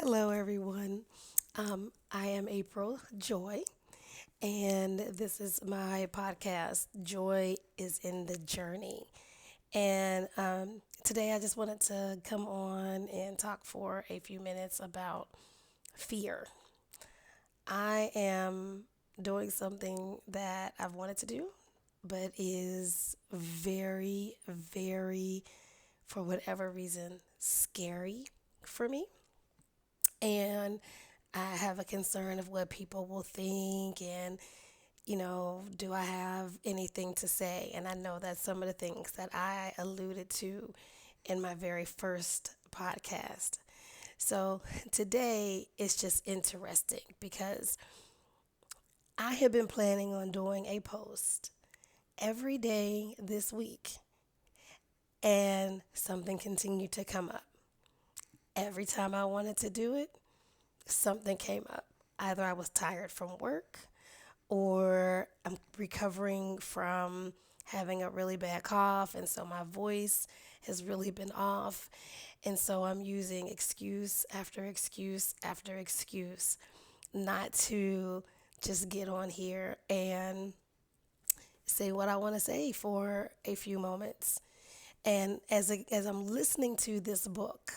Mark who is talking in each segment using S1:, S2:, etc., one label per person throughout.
S1: Hello, everyone. I am April Joy, and this is my podcast, Joy is in the Journey. And today I just wanted to come on and talk for a few minutes about fear. I am doing something that I've wanted to do, but is very, very, for whatever reason, scary for me. And I have a concern of what people will think and, do I have anything to say? And I know that some of the things that I alluded to in my very first podcast. So today it's just interesting because I have been planning on doing a post every day this week, and something continued to come up. Every time I wanted to do it, something came up. Either I was tired from work, or I'm recovering from having a really bad cough, and so my voice has really been off. And so I'm using excuse after excuse after excuse not to just get on here and say what I want to say for a few moments. And as I'm listening to this book,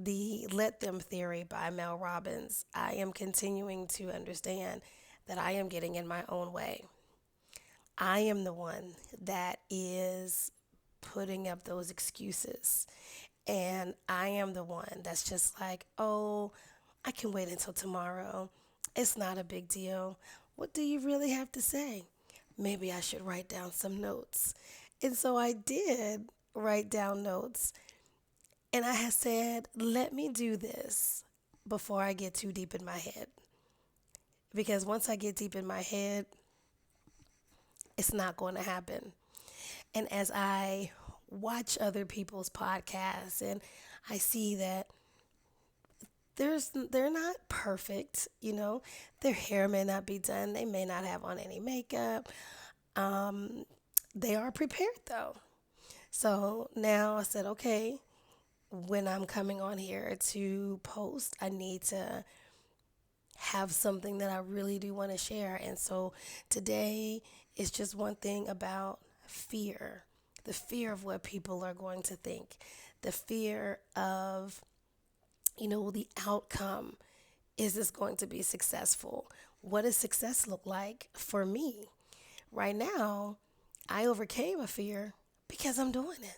S1: the Let Them Theory by Mel Robbins, I am continuing to understand that I am getting in my own way. I am the one that is putting up those excuses. And I am the one that's just like, oh, I can wait until tomorrow. It's not a big deal. What do you really have to say? Maybe I should write down some notes. And so I did write down notes. And I had said, let me do this before I get too deep in my head. Because once I get deep in my head, it's not going to happen. And as I watch other people's podcasts and I see that they're not perfect, their hair may not be done, they may not have on any makeup. They are prepared though. So now I said, okay, when I'm coming on here to post, I need to have something that I really do want to share. And so today is just one thing about fear, the fear of what people are going to think, the fear of, the outcome. Is this going to be successful? What does success look like for me? Right now, I overcame a fear because I'm doing it.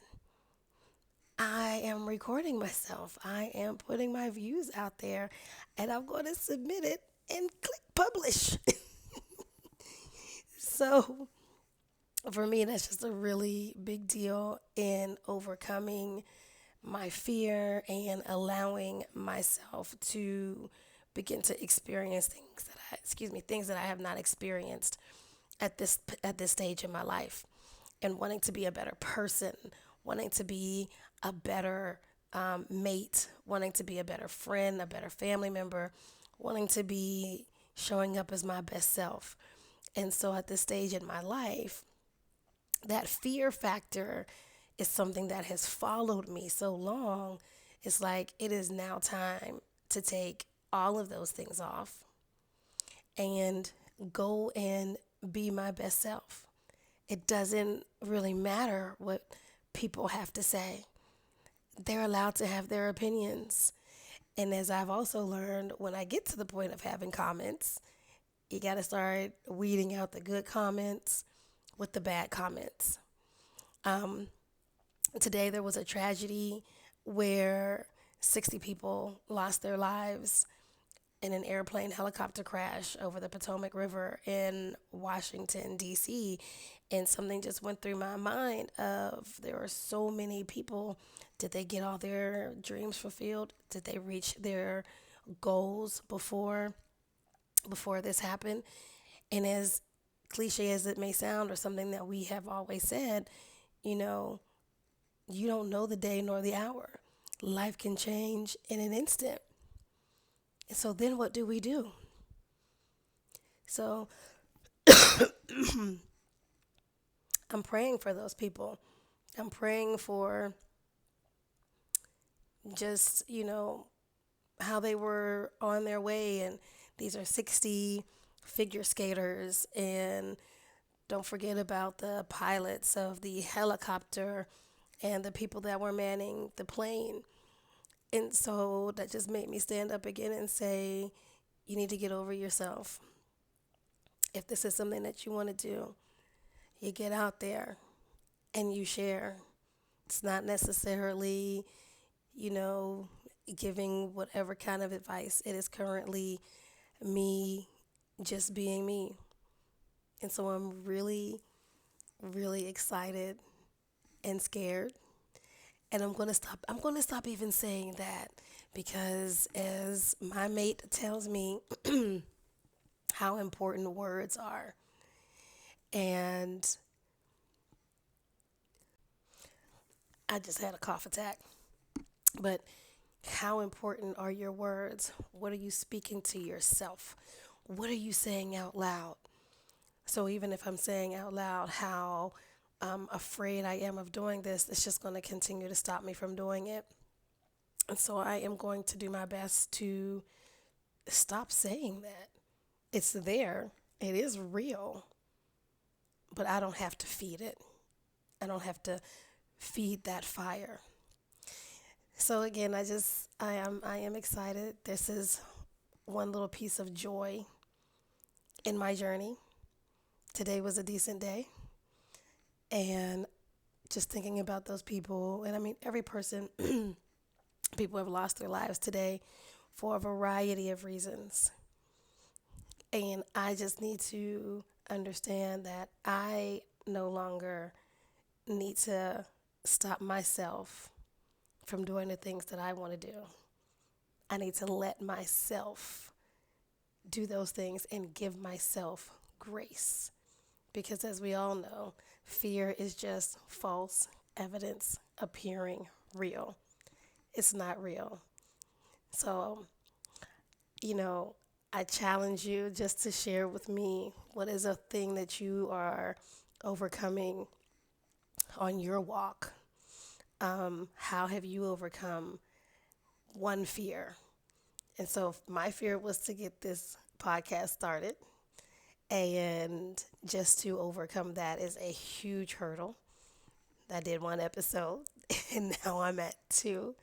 S1: I am recording myself. I am putting my views out there, and I'm going to submit it and click publish. So for me, that's just a really big deal in overcoming my fear and allowing myself to begin to experience things that I have not experienced at this stage in my life, and wanting to be a better person, wanting to be a better mate, wanting to be a better friend, a better family member, wanting to be showing up as my best self. And so at this stage in my life, that fear factor is something that has followed me so long. It's like it is now time to take all of those things off and go and be my best self. It doesn't really matter what people have to say. They're allowed to have their opinions. And as I've also learned, when I get to the point of having comments, you got to start weeding out the good comments with the bad comments. Um, Today there was a tragedy where 60 people lost their lives in an airplane helicopter crash over the Potomac River in Washington, D.C. And something just went through my mind of there are so many people. Did they get all their dreams fulfilled? Did they reach their goals before this happened? And as cliche as it may sound, or something that we have always said, you know, you don't know the day nor the hour. Life can change in an instant. And so then what do we do? So I'm praying for those people. I'm praying for just, how they were on their way, and these are 60 figure skaters, and don't forget about the pilots of the helicopter and the people that were manning the plane. And so that just made me stand up again and say, you need to get over yourself. If this is something that you want to do, you get out there and you share. It's not necessarily, you know, giving whatever kind of advice. It is currently me just being me. And so I'm really, really excited and scared. And I'm going to stop even saying that, because as my mate tells me how important words are, and I just had a cough attack. But how important are your words? What are you speaking to yourself? What are you saying out loud? So even if I'm saying out loud how afraid I am of doing this, it's just going to continue to stop me from doing it. And so I am going to do my best to stop saying that. It's there, it is real, but I don't have to feed it. I don't have to feed that fire. So again, I am excited. This is one little piece of joy in my journey. Today was a decent day, and just thinking about those people, and I mean every person, people have lost their lives today for a variety of reasons. And I just need to understand that I no longer need to stop myself from doing the things that I want to do. I need to let myself do those things and give myself grace. Because as we all know, fear is just false evidence appearing real. It's not real. So, you know, I challenge you just to share with me what is a thing that you are overcoming on your walk. How have you overcome one fear? And so my fear was to get this podcast started. And just to overcome that is a huge hurdle. I did one episode and now I'm at two.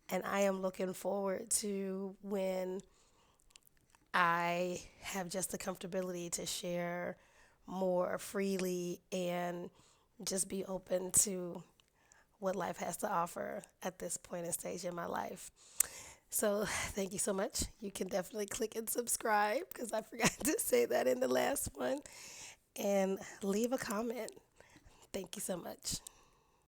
S1: And I am looking forward to when I have just the comfortability to share more freely and just be open to what life has to offer at this point and stage in my life. So, thank you so much. You can definitely click and subscribe, because I forgot to say that in the last one, and leave a comment. Thank you so much.